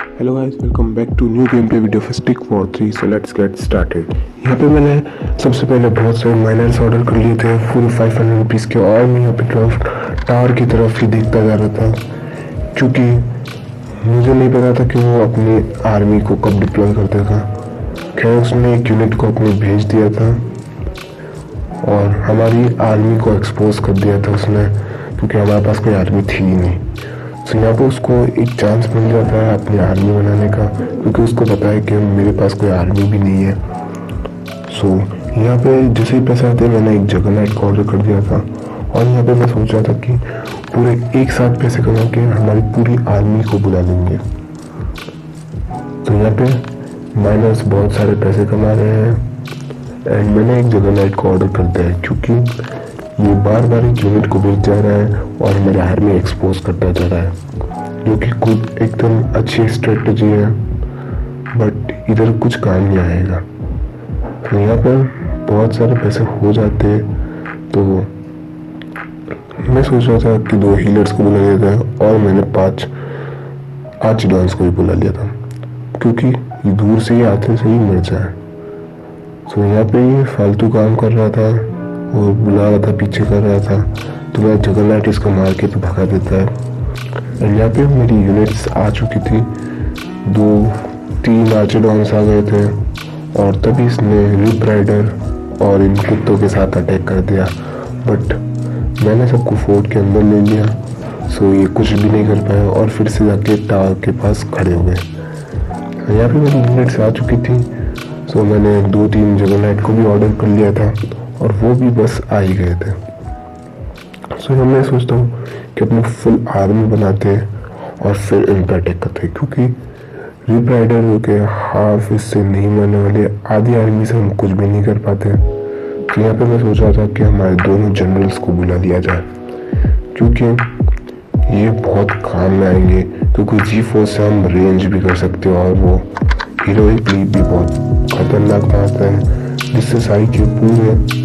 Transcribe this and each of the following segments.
Hello guys, welcome back to new game play video fistic war 3। So let's get started. यहाँ पे मैंने सबसे पहले बहुत सारे माइनर्स ऑर्डर कर लिए थे फुल 500 रुपीज़ के, और मैं यहाँ पे टावर की तरफ ही देखता जा रहा था क्योंकि मुझे नहीं पता था कि वो अपनी आर्मी को कब डिप्लॉय कर देगा। खैर उसने एक यूनिट को अपने भेज दिया था और हमारी आर्मी को एक्सपोज कर दिया था उसने, क्योंकि हमारे पास कोई आर्मी थी ही नहीं। तो यहाँ पे उसको एक चांस मिल जाता है अपनी आर्मी बनाने का, क्योंकि उसको पता है कि मेरे पास कोई आर्मी भी नहीं है। सो यहाँ पे जैसे ही पैसे आते मैंने एक जगरनॉट को ऑर्डर कर दिया था, और यहाँ पे मैं सोच रहा था कि पूरे एक साथ पैसे कमा के हमारी पूरी आर्मी को बुला लेंगे। तो यहाँ पे माइनर्स बहुत सारे पैसे कमा रहे हैं एंड मैंने एक जगरनॉट को ऑर्डर कर दिया है, क्योंकि ये बार बार एक यूनिट को भेज जा रहा है और मेरा आर्मी एक्सपोज करता जा रहा है, जो कि खुद एकदम अच्छी स्ट्रेटजी है, बट इधर कुछ काम नहीं आएगा। तो यहाँ पर बहुत सारे पैसे हो जाते, तो मैं सोच रहा था कि 2 हीलर्स को बुला लिया था और मैंने 5 आर्चडॉन्स को भी बुला लिया था, क्योंकि ये दूर से ही आते से ही मर जाए। तो यहाँ पे ये फालतू काम कर रहा था और बुला रहा था, पीछे कर रहा था, तो मैं जगरनॉट इसको मार के तो भगा देता है। और यहाँ पे मेरी यूनिट्स आ चुकी थी, 2-3 आर्चडॉन्स आ गए थे, और तभी इसने रिप राइडर और इन कुत्तों के साथ अटैक कर दिया, बट मैंने सबको फोर्ट के अंदर ले लिया। सो ये कुछ भी नहीं कर पाया और फिर से जाके टावर के पास खड़े हो गए। यहाँ पे मेरी यूनिट्स आ चुकी थी, सो मैंने 2-3 जगरनॉट को भी ऑर्डर कर लिया था और वो भी बस आ ही गए थे। सो मैं सोचता हूँ कि अपनी फुल आर्मी बनाते हैं और फिर इन पर अटैक करते हैं, क्योंकि रिप राइडर के हाफ इससे नहीं मरने वाले, आधी आर्मी से हम कुछ भी नहीं कर पाते। तो यहाँ पे मैं सोच रहा था कि हमारे दोनों जनरल्स को बुला लिया जाए, क्योंकि ये बहुत काम में आएंगे, क्योंकि G4 से हम रेंज भी कर सकते हैं और वो हीरोइकली भी बहुत खतरनाक बात है, जिससे सारी के पूरे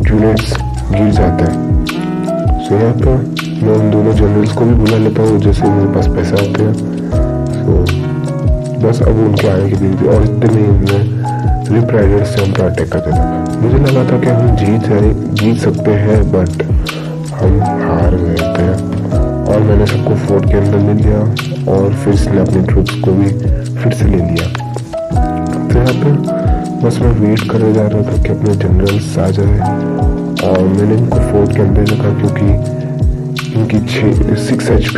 यूनिट्स गिर जाते हैं। सो यहाँ पर मैं उन दोनों जनरल्स को भी बुला लेता हूँ जैसे मेरे पास पैसे आते हैं। सो बस अब उनके आने की देरी थी और इतने में रिप राइडर से हम पर अटैक कर देता। मुझे लगा था कि हम जीत सकते हैं, बट हम हार गए थे और मैंने सबको फोर्ट के अंदर ले लिया और फिर इसने अपने ट्रूप्स को भी फिर से ले लिया। तो यहाँ पर बस मैं वेट करने जा रहा था कि अपने जनरल्स आ जाए, और मैंने इनको फोर्ट के अंदर रखा, क्योंकि इनकी 6 HP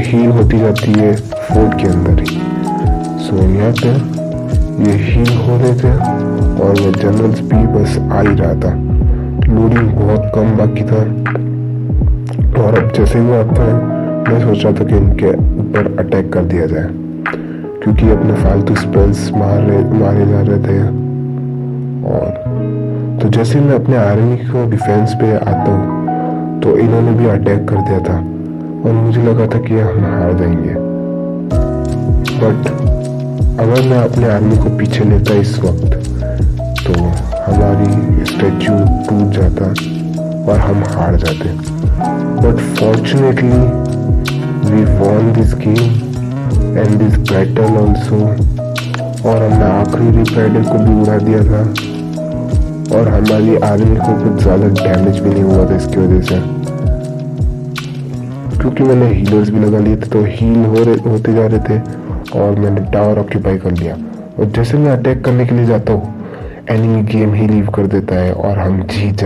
हील होती जाती है फोर्ट के अंदर ही। सो यहाँ पे ये हील हो रहे थे और ये जनरल्स भी बस आ ही रहा था, लोडिंग बहुत कम बाकी था। और अब जैसे वो आता है मैं सोच रहा था कि इनके ऊपर अटैक कर दिया जाए, क्योंकि अपने फालतू स्पेल्स मारे जा रहे थे। और तो जैसे मैं अपने आर्मी को डिफेंस पे आता हूँ तो इन्होंने भी अटैक कर दिया था और मुझे लगा था कि हम हार जाएंगे, बट अगर मैं अपने आर्मी को पीछे लेता इस वक्त तो हमारी स्टैचू टूट जाता और हम हार जाते। But fortunately we won this game and this battle also, और हमने आखिरी रिप राइडर को भी उड़ा दिया था और हमारी आर्मी को कुछ ज़्यादा डैमेज भी नहीं हुआ था इसकी वजह से, क्योंकि मैंने हीलर्स भी लगा लिए थे, तो हील होते जा रहे थे और मैंने टावर ऑक्यूपाई कर लिया। और जैसे मैं अटैक करने के लिए जाता हूँ एनिमी गेम ही लीव कर देता है और हम जीत जाते हैं।